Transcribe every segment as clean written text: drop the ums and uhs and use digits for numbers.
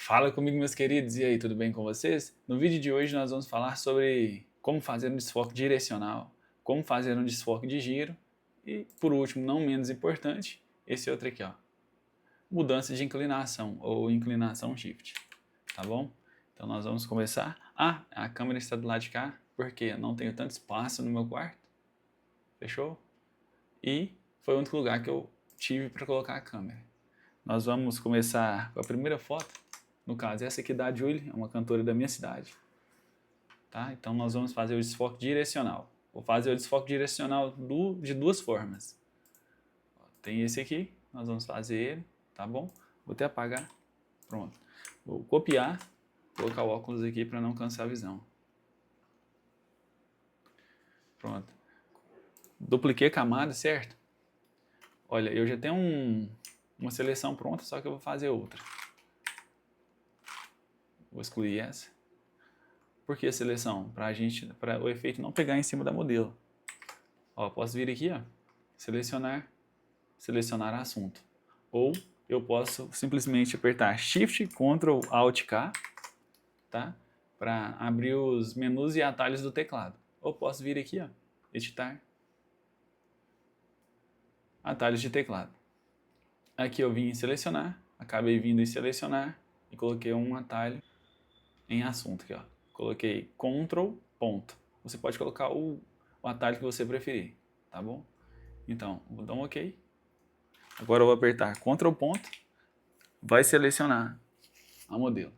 Fala comigo, meus queridos, e aí, tudo bem com vocês? No vídeo de hoje nós vamos falar sobre como fazer um desfoque direcional, como fazer um desfoque de giro e, por último, não menos importante, esse outro aqui, ó, mudança de inclinação ou inclinação shift, tá bom? Então nós vamos começar. A câmera está do lado de cá porque eu não tenho tanto espaço no meu quarto, fechou? E foi o único lugar que eu tive para colocar a câmera. Nós vamos começar com a primeira foto. No caso, essa aqui da Julie, é uma cantora da minha cidade. Tá? Então nós vamos fazer o desfoque direcional. Vou fazer o desfoque direcional de duas formas. Tem esse aqui, nós vamos fazer ele, tá bom? Vou até apagar. Pronto. Vou copiar, colocar o óculos aqui para não cansar a visão. Pronto. Dupliquei a camada, certo? Olha, eu já tenho uma seleção pronta, só que eu vou fazer outra. Vou excluir essa. Por que a seleção? Para o efeito não pegar em cima da modelo. Ó, posso vir aqui, ó, selecionar assunto. Ou eu posso simplesmente apertar Shift, Ctrl, Alt, K, tá? Para abrir os menus e atalhos do teclado. Ou posso vir aqui, ó, editar, atalhos de teclado. Aqui eu vim em selecionar, acabei vindo em selecionar e coloquei um atalho em assunto aqui, ó. Coloquei Ctrl, ponto. Você pode colocar o atalho que você preferir, tá bom? Então, vou dar um OK. Agora eu vou apertar Ctrl, ponto. Vai selecionar a modelo.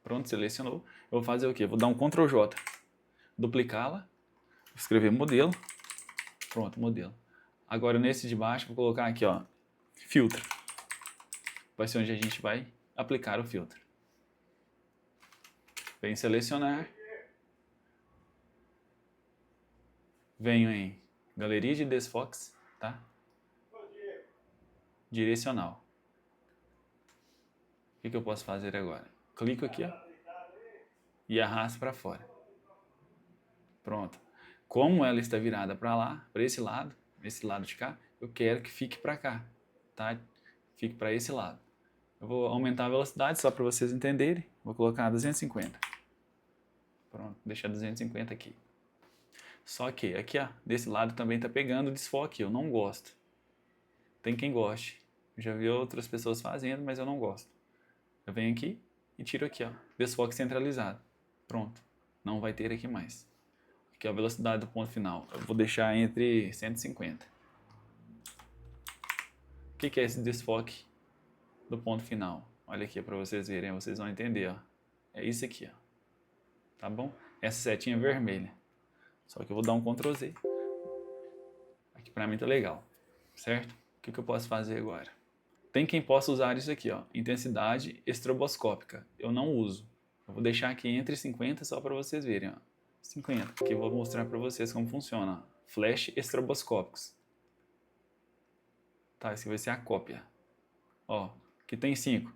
Pronto, selecionou. Eu vou fazer o quê? Vou dar um Ctrl J. Duplicá-la. Vou escrever modelo. Pronto, modelo. Agora nesse de baixo, vou colocar aqui, ó, filtro. Vai ser onde a gente vai aplicar o filtro. Venho selecionar. Venho em galeria de desfoques, tá? Direcional. O que eu posso fazer agora? Clico aqui, ó, e arrasto para fora. Pronto. Como ela está virada para lá, para esse lado de cá, eu quero que fique para cá, tá? Fique para esse lado. Eu vou aumentar a velocidade só para vocês entenderem. Vou colocar 250. Pronto, deixar 250 aqui. Só que aqui, ó, desse lado também tá pegando o desfoque, eu não gosto. Tem quem goste. Eu já vi outras pessoas fazendo, mas eu não gosto. Eu venho aqui e tiro aqui, ó, desfoque centralizado. Pronto, não vai ter aqui mais. Aqui é a velocidade do ponto final. Eu vou deixar entre 150. O que é esse desfoque do ponto final? Olha aqui para vocês verem, vocês vão entender, ó. É isso aqui, ó. Tá bom? Essa setinha vermelha. Só que eu vou dar um Ctrl Z. Aqui para mim tá legal, certo? O que eu posso fazer agora? Tem quem possa usar isso aqui, ó, intensidade estroboscópica. Eu não uso. Eu vou deixar aqui entre 50 só para vocês verem, ó. 50, porque eu vou mostrar para vocês como funciona, ó. Flash estroboscópicos. Tá, esse vai ser a cópia. Ó, aqui tem 5.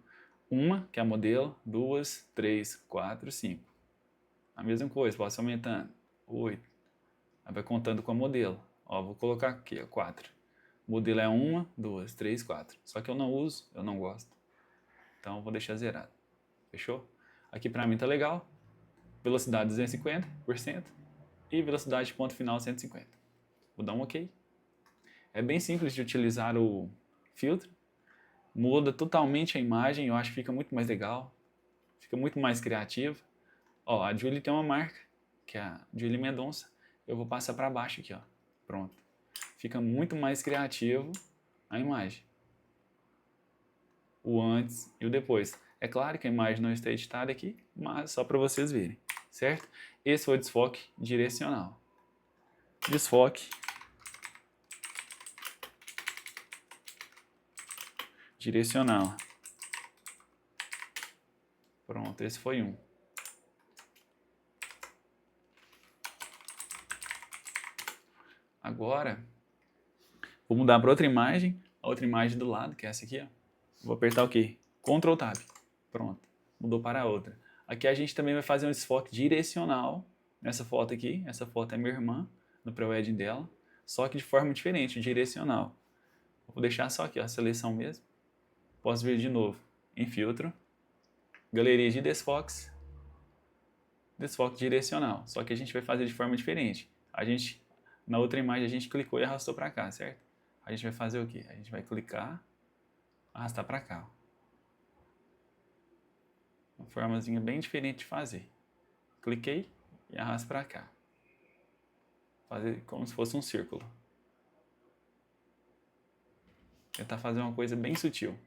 Uma, que é a modelo, 2, 3, 4, 5. A mesma coisa, posso ir aumentando. 8. Aí vai contando com a modelo. Ó, vou colocar aqui, ó, 4. O modelo é 1, 2, 3, 4. Só que eu não uso, eu não gosto. Então eu vou deixar zerado. Fechou? Aqui pra mim tá legal. Velocidade 250% e velocidade de ponto final 150. Vou dar um OK. É bem simples de utilizar o filtro. Muda totalmente a imagem, eu acho que fica muito mais legal. Fica muito mais criativo. Ó, a Julie tem uma marca, que é a Julie Mendonça. Eu vou passar para baixo aqui, ó. Pronto. Fica muito mais criativo a imagem. O antes e o depois. É claro que a imagem não está editada aqui, mas só para vocês verem, certo? Esse foi o desfoque direcional. Desfoque direcional. Pronto, esse foi um. Agora, vou mudar para outra imagem, a outra imagem do lado, que é essa aqui, ó. Vou apertar o quê? Ctrl Tab. Pronto, mudou para a outra. Aqui a gente também vai fazer um desfoque direcional nessa foto aqui. Essa foto é minha irmã, no pré-wedding dela, só que de forma diferente, direcional. Vou deixar só aqui, ó, a seleção mesmo. Posso vir de novo em filtro, galeria de desfoques, desfoque direcional. Só que a gente vai fazer de forma diferente. Na outra imagem a gente clicou e arrastou para cá, certo? A gente vai fazer o quê? A gente vai clicar, arrastar para cá. Uma formazinha bem diferente de fazer. Cliquei e arrasto para cá. Fazer como se fosse um círculo. Tentar fazer uma coisa bem sutil.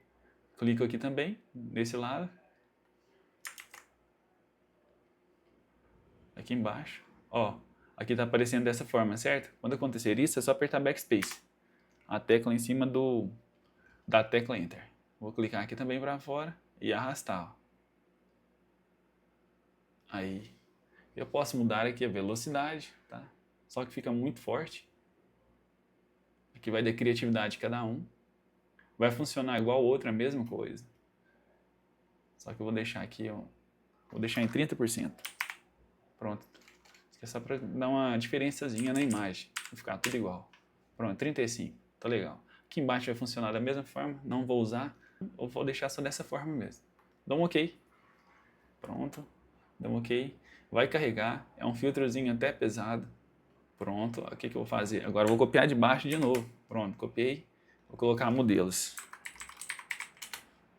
Clico aqui também, desse lado. Aqui embaixo. Ó, aqui está aparecendo dessa forma, certo? Quando acontecer isso, é só apertar Backspace. A tecla em cima da tecla Enter. Vou clicar aqui também para fora e arrastar. Ó. Aí. Eu posso mudar aqui a velocidade, tá? Só que fica muito forte. Aqui vai da criatividade de cada um. Vai funcionar igual o outro, a mesma coisa. Só que eu vou deixar aqui, ó, vou deixar em 30%. Pronto. Isso é só para dar uma diferençazinha na imagem. Vai ficar tudo igual. Pronto, 35. Tá legal. Aqui embaixo vai funcionar da mesma forma. Não vou usar. Ou vou deixar só dessa forma mesmo. Dá um OK. Pronto. Dá um OK. Vai carregar. É um filtrozinho até pesado. Pronto. O que eu vou fazer? Agora eu vou copiar de baixo de novo. Pronto, copiei. Vou colocar modelos.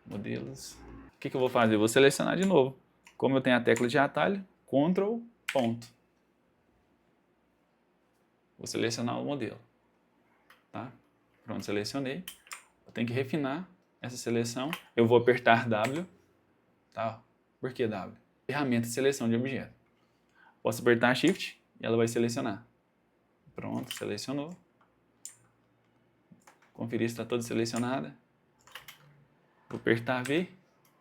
Modelos. O que eu vou fazer? Eu vou selecionar de novo. Como eu tenho a tecla de atalho, Ctrl, ponto. Vou selecionar o modelo. Tá? Pronto, selecionei. Eu tenho que refinar essa seleção. Eu vou apertar W. Tá? Por que W? Ferramenta de seleção de objeto. Posso apertar Shift e ela vai selecionar. Pronto, selecionou. Conferir se está toda selecionada. Vou apertar V,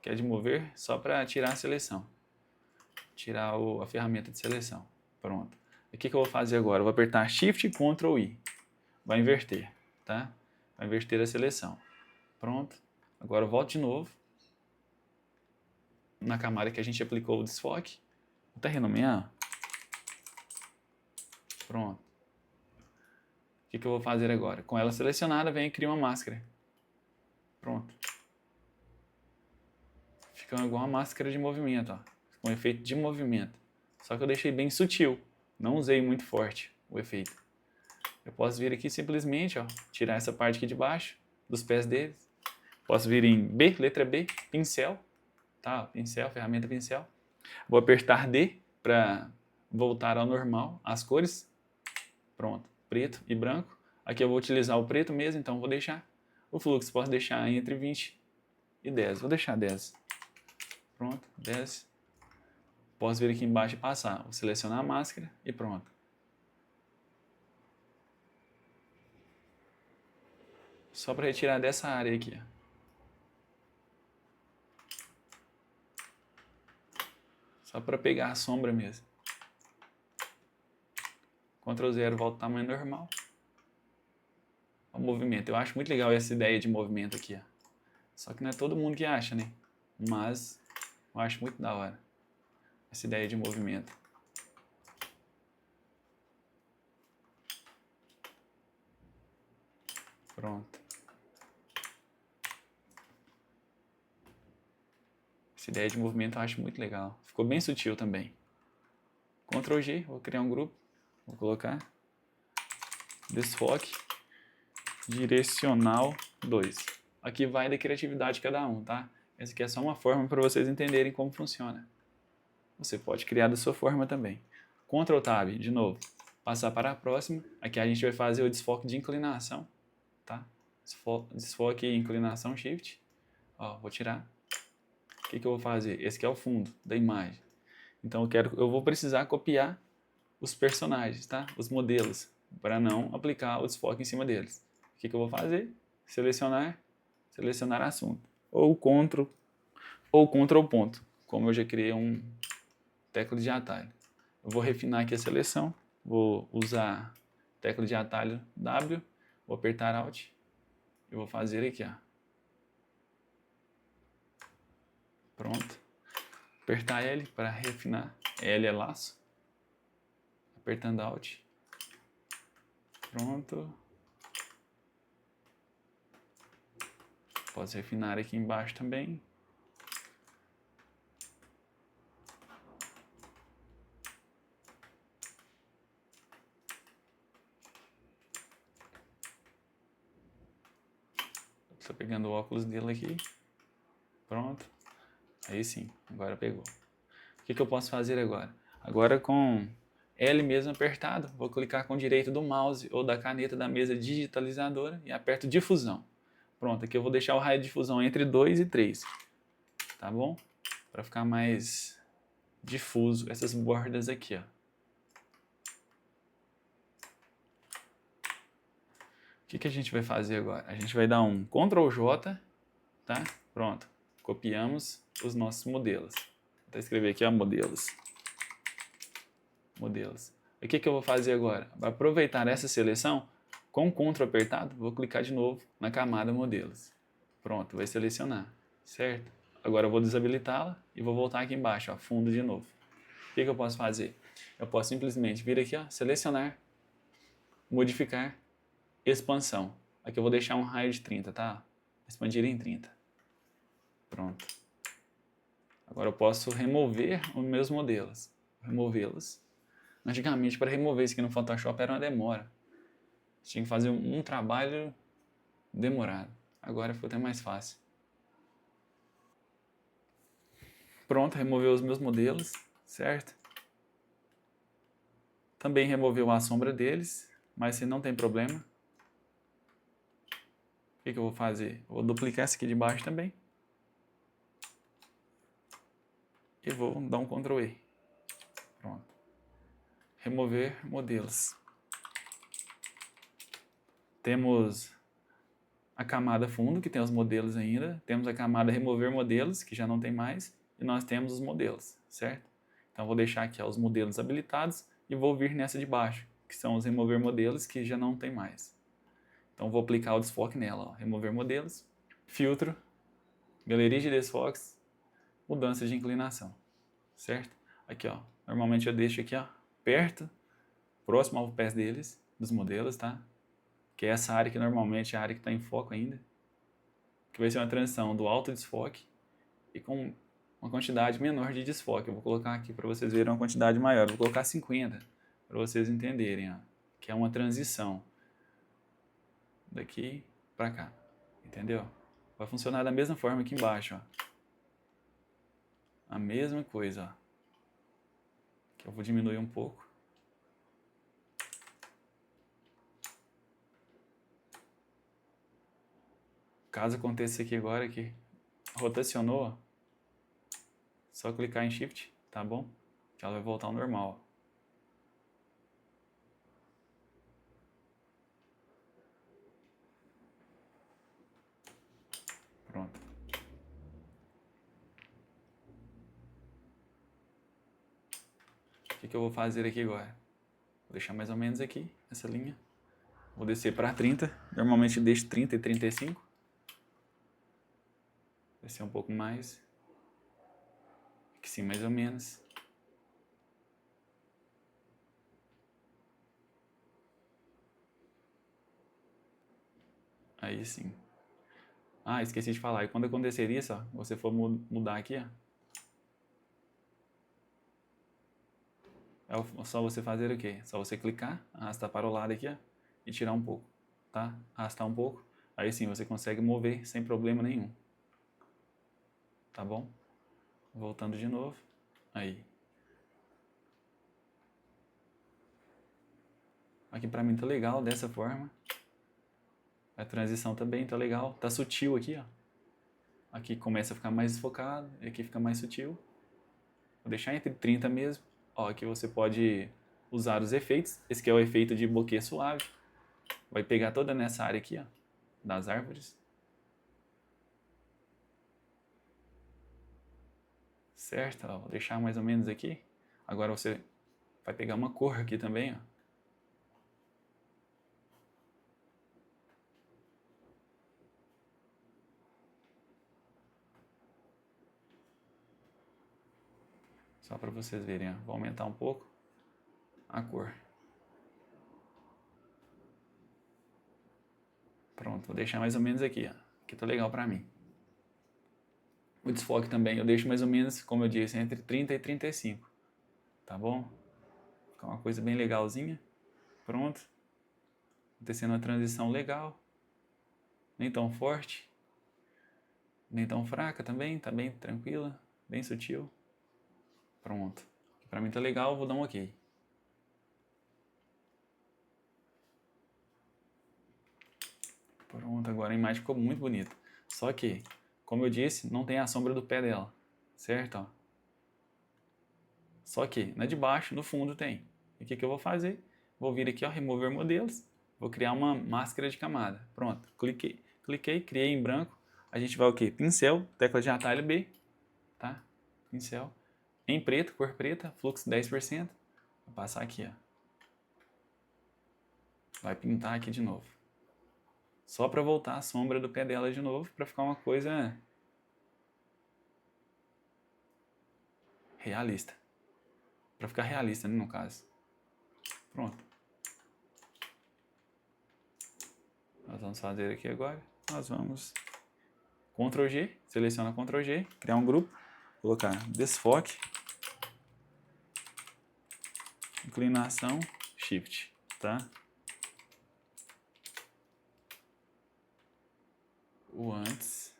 que é de mover, só para tirar a seleção. Tirar a ferramenta de seleção. Pronto. O que eu vou fazer agora? Eu vou apertar Shift e Ctrl I. Vai inverter, tá? Vai inverter a seleção. Pronto. Agora eu volto de novo. Na camada que a gente aplicou o desfoque. Vou até renomear. Pronto. O que eu vou fazer agora? Com ela selecionada, vem e cria uma máscara. Pronto. Fica igual uma máscara de movimento, ó. Com efeito de movimento. Só que eu deixei bem sutil. Não usei muito forte o efeito. Eu posso vir aqui simplesmente, ó, tirar essa parte aqui de baixo, dos pés deles. Posso vir em B, letra B, pincel. Tá? Pincel, ferramenta pincel. Vou apertar D para voltar ao normal, as cores. Pronto. Preto e branco. Aqui eu vou utilizar o preto mesmo, então vou deixar. O fluxo posso deixar entre 20 e 10. Vou deixar 10. Pronto, 10. Posso vir aqui embaixo e passar. Vou selecionar a máscara e pronto. Só para retirar dessa área aqui. Só para pegar a sombra mesmo. Ctrl 0, volta ao tamanho normal. O movimento. Eu acho muito legal essa ideia de movimento aqui. Ó. Só que não é todo mundo que acha, né? Mas eu acho muito da hora essa ideia de movimento. Pronto. Essa ideia de movimento eu acho muito legal. Ficou bem sutil também. Ctrl G, vou criar um grupo. Vou colocar desfoque direcional 2. Aqui vai da criatividade de cada um, tá? Essa aqui é só uma forma para vocês entenderem como funciona. Você pode criar da sua forma também. Ctrl Tab, de novo. Passar para a próxima. Aqui a gente vai fazer o desfoque de inclinação, tá? Desfoque e inclinação Shift. Ó, vou tirar. O que eu vou fazer? Esse aqui é o fundo da imagem. Então eu vou precisar copiar os personagens, tá? Os modelos, para não aplicar o desfoque em cima deles. O que eu vou fazer? Selecionar assunto. Ou Ctrl ponto, como eu já criei um tecla de atalho. Eu vou refinar aqui a seleção, vou usar tecla de atalho W, vou apertar Alt e vou fazer aqui, ó. Pronto. Apertar L para refinar. L é laço. Apertando Alt. Pronto. Posso refinar aqui embaixo também. Estou pegando o óculos dele aqui. Pronto. Aí sim, agora pegou. O que eu posso fazer agora? Agora com L mesmo apertado, vou clicar com o direito do mouse ou da caneta da mesa digitalizadora e aperto difusão. Pronto, aqui eu vou deixar o raio de difusão entre 2 e 3, tá bom? Para ficar mais difuso essas bordas aqui, ó. O que a gente vai fazer agora? A gente vai dar um Ctrl J, tá? Pronto, copiamos os nossos modelos. Vou escrever aqui, ó, modelos. Modelos. O que eu vou fazer agora? Para aproveitar essa seleção, com o Ctrl apertado, vou clicar de novo na camada modelos. Pronto, vai selecionar, certo? Agora eu vou desabilitá-la e vou voltar aqui embaixo, ó, fundo de novo. O que eu posso fazer? Eu posso simplesmente vir aqui, ó, selecionar, modificar, expansão. Aqui eu vou deixar um raio de 30, tá? Expandir em 30. Pronto. Agora eu posso remover os meus modelos. Removê-los. Antigamente, para remover isso aqui no Photoshop era uma demora. Tinha que fazer um trabalho demorado. Agora ficou até mais fácil. Pronto, removeu os meus modelos, certo? Também removeu a sombra deles, mas se não tem problema. O que eu vou fazer? Eu vou duplicar essa aqui de baixo também. E vou dar um Ctrl E. Pronto. Remover modelos. Temos a camada fundo, que tem os modelos ainda. Temos a camada remover modelos, que já não tem mais. E nós temos os modelos, certo? Então vou deixar aqui, ó, os modelos habilitados e vou vir nessa de baixo, que são os remover modelos, que já não tem mais. Então vou aplicar o desfoque nela, ó. Remover modelos, filtro, galeria de desfoques, mudança de inclinação, certo? Aqui, ó, normalmente eu deixo aqui, ó, perto, próximo ao pés deles, dos modelos, tá? Que é essa área que normalmente é a área que está em foco ainda, que vai ser uma transição do alto desfoque e com uma quantidade menor de desfoque. Eu vou colocar aqui para vocês verem uma quantidade maior, eu vou colocar 50, para vocês entenderem, ó, que é uma transição daqui para cá, entendeu? Vai funcionar da mesma forma aqui embaixo, ó. A mesma coisa, ó. Que eu vou diminuir um pouco. Caso aconteça isso aqui agora, que rotacionou, ó, só clicar em Shift, tá bom? Que ela vai voltar ao normal, ó. Pronto. O que eu vou fazer aqui agora? Vou deixar mais ou menos aqui, essa linha. Vou descer para 30. Normalmente deixo 30 e 35. Descer um pouco mais. Aqui sim, mais ou menos. Aí sim. Ah, esqueci de falar. E quando acontecer isso, ó, você for mudar aqui, ó, é só você fazer o quê? Só você clicar, arrastar para o lado aqui, ó, e tirar um pouco, tá? Arrastar um pouco. Aí sim você consegue mover sem problema nenhum. Tá bom? Voltando de novo. Aí. Aqui pra mim tá legal dessa forma. A transição também tá legal. Tá sutil aqui, ó. Aqui começa a ficar mais desfocado. E aqui fica mais sutil. Vou deixar entre 30 mesmo. Ó, aqui você pode usar os efeitos. Esse aqui é o efeito de bokeh suave. Vai pegar toda nessa área aqui, ó, das árvores. Certo? Ó, vou deixar mais ou menos aqui. Agora você vai pegar uma cor aqui também, ó. Só para vocês verem, ó. Vou aumentar um pouco a cor. Pronto, vou deixar mais ou menos aqui, ó. que tá legal pra mim. O desfoque também eu deixo mais ou menos, como eu disse, entre 30 e 35. Tá bom? Fica uma coisa bem legalzinha. Pronto. Acontecendo uma transição legal. Nem tão forte. Nem tão fraca também. Tá bem tranquila. Bem sutil. Pronto. Pra mim tá legal, eu vou dar um ok. Pronto, agora a imagem ficou muito bonita. Só que, como eu disse, não tem a sombra do pé dela. Certo? Ó. Só que na de baixo, no fundo tem. E o que eu vou fazer? Vou vir aqui, ó, remover modelos. Vou criar uma máscara de camada. Pronto. Cliquei, criei em branco. A gente vai o quê? Pincel, tecla de atalho B. Tá? Pincel. Em preto, cor preta, fluxo 10%. Vou passar aqui, ó. Vai pintar aqui de novo. Só para voltar a sombra do pé dela de novo, para ficar uma coisa realista. Para ficar realista, né, no caso. Pronto. Nós vamos fazer aqui agora. Nós vamos Ctrl G, seleciona Ctrl G, criar um grupo, colocar desfoque, inclinação, Shift, tá? O antes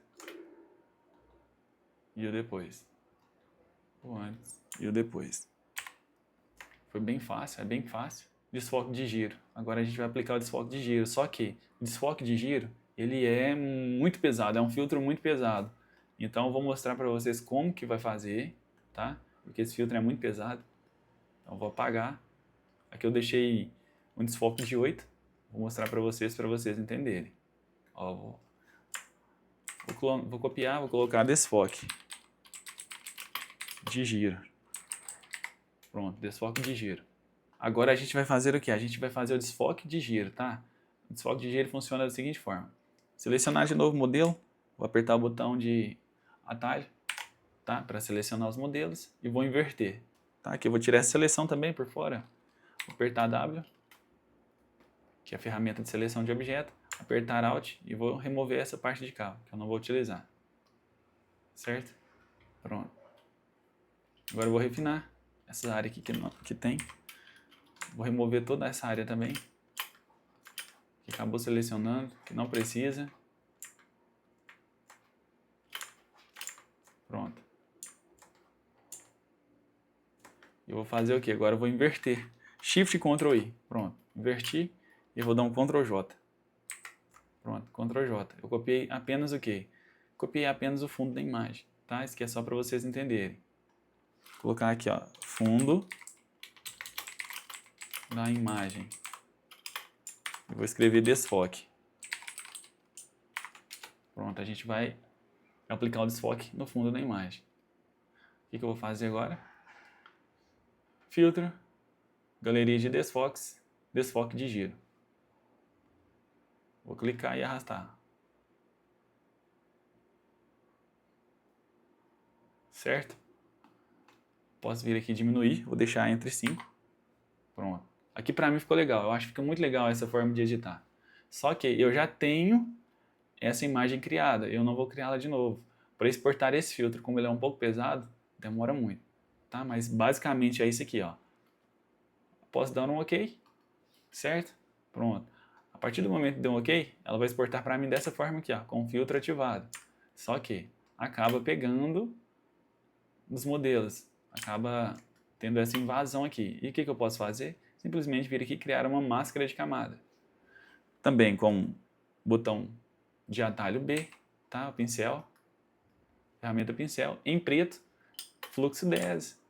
e o depois. O antes e o depois. Foi bem fácil, é bem fácil. Desfoque de giro. Agora a gente vai aplicar o desfoque de giro. Só que o desfoque de giro, ele é muito pesado, é um filtro muito pesado. Então eu vou mostrar para vocês como que vai fazer, tá? Porque esse filtro é muito pesado. Então eu vou apagar. Aqui eu deixei um desfoque de 8. Vou mostrar para vocês entenderem. Ó, vou copiar, vou colocar desfoque de giro. Pronto, desfoque de giro. Agora a gente vai fazer o quê? A gente vai fazer o desfoque de giro, tá? O desfoque de giro funciona da seguinte forma. Selecionar de novo o modelo, vou apertar o botão de atalho, tá? Para selecionar os modelos e vou inverter. Tá? Aqui eu vou tirar essa seleção também por fora. Vou apertar W, que é a ferramenta de seleção de objeto, apertar Alt e vou remover essa parte de cá, que eu não vou utilizar. Certo? Pronto. Agora eu vou refinar essa área aqui que tem. Vou remover toda essa área também, que acabou selecionando, que não precisa. Pronto. Eu vou fazer o que? Agora eu vou inverter. Shift e Ctrl I. Pronto. Inverti e vou dar um Ctrl J. Pronto, Ctrl J. Eu copiei apenas o quê? Copiei apenas o fundo da imagem, tá? Isso aqui é só para vocês entenderem. Vou colocar aqui, ó, fundo da imagem. Eu vou escrever desfoque. Pronto, a gente vai aplicar o desfoque no fundo da imagem. O que eu vou fazer agora? Filtro, galeria de desfoques, desfoque de giro. Vou clicar e arrastar. Certo? Posso vir aqui e diminuir, vou deixar entre 5. Pronto. Aqui pra mim ficou legal, eu acho que fica muito legal essa forma de editar. Só que eu já tenho essa imagem criada, eu não vou criá-la de novo. Para exportar esse filtro, como ele é um pouco pesado, demora muito. Tá? Mas basicamente é isso aqui, ó. Posso dar um OK, certo? Pronto. A partir do momento que deu um OK, ela vai exportar para mim dessa forma aqui, ó, com o filtro ativado. Só que acaba pegando os modelos, acaba tendo essa invasão aqui. E o que eu posso fazer? Simplesmente vir aqui e criar uma máscara de camada. Também com o botão de atalho B, tá? O pincel, ferramenta pincel, em preto, fluxo 10,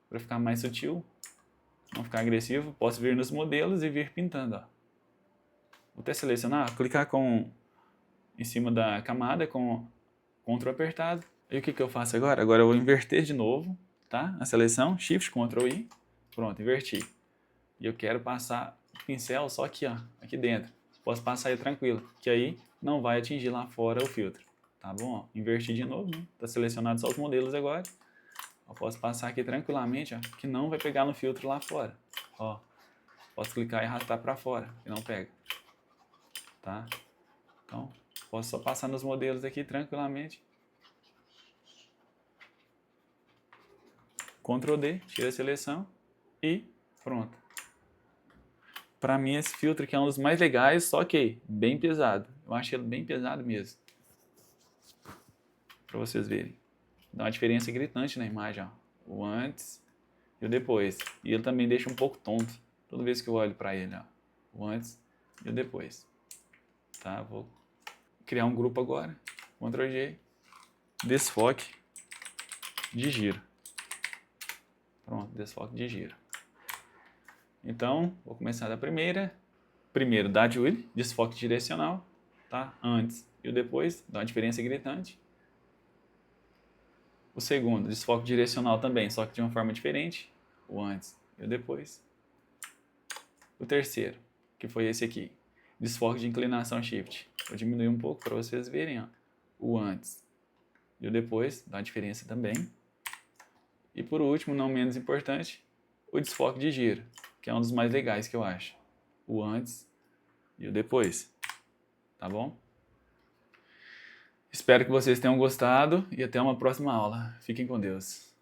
para ficar mais sutil, não ficar agressivo. Posso vir nos modelos e vir pintando, ó. Vou até selecionar, clicar em cima da camada com Ctrl apertado. E o que eu faço agora? Agora eu vou inverter de novo, tá? A seleção, Shift, Ctrl I, pronto, inverti. E eu quero passar o pincel só aqui, ó, aqui dentro. Posso passar aí tranquilo, que aí não vai atingir lá fora o filtro, tá bom? Ó, inverti de novo, né? Tá selecionado só os modelos agora. Eu posso passar aqui tranquilamente, ó, que não vai pegar no filtro lá fora. Ó, posso clicar e arrastar para fora, que não pega, tá? Então, Posso só passar nos modelos aqui tranquilamente. Ctrl D, tira a seleção e pronto. Para mim esse filtro aqui é um dos mais legais, só que bem pesado. Eu acho ele bem pesado mesmo. Para vocês verem. Dá uma diferença gritante na imagem, ó. O antes e o depois. E ele também deixa um pouco tonto toda vez que eu olho para ele, ó. O antes e o depois. Tá, vou criar um grupo agora. Ctrl G. Desfoque de giro. Pronto, desfoque de giro. Então, vou começar da primeira. Primeiro, dá Julie, desfoque direcional, tá? Antes e o depois, dá uma diferença gritante. O segundo, desfoque direcional também, só que de uma forma diferente. O antes e o depois. O terceiro, que foi esse aqui, desfoque de inclinação shift. Vou diminuir um pouco para vocês verem, ó. O antes e o depois, dá uma diferença também. E por último, não menos importante, o desfoque de giro, que é um dos mais legais que eu acho. O antes e o depois. Tá bom? Espero que vocês tenham gostado e até uma próxima aula. Fiquem com Deus.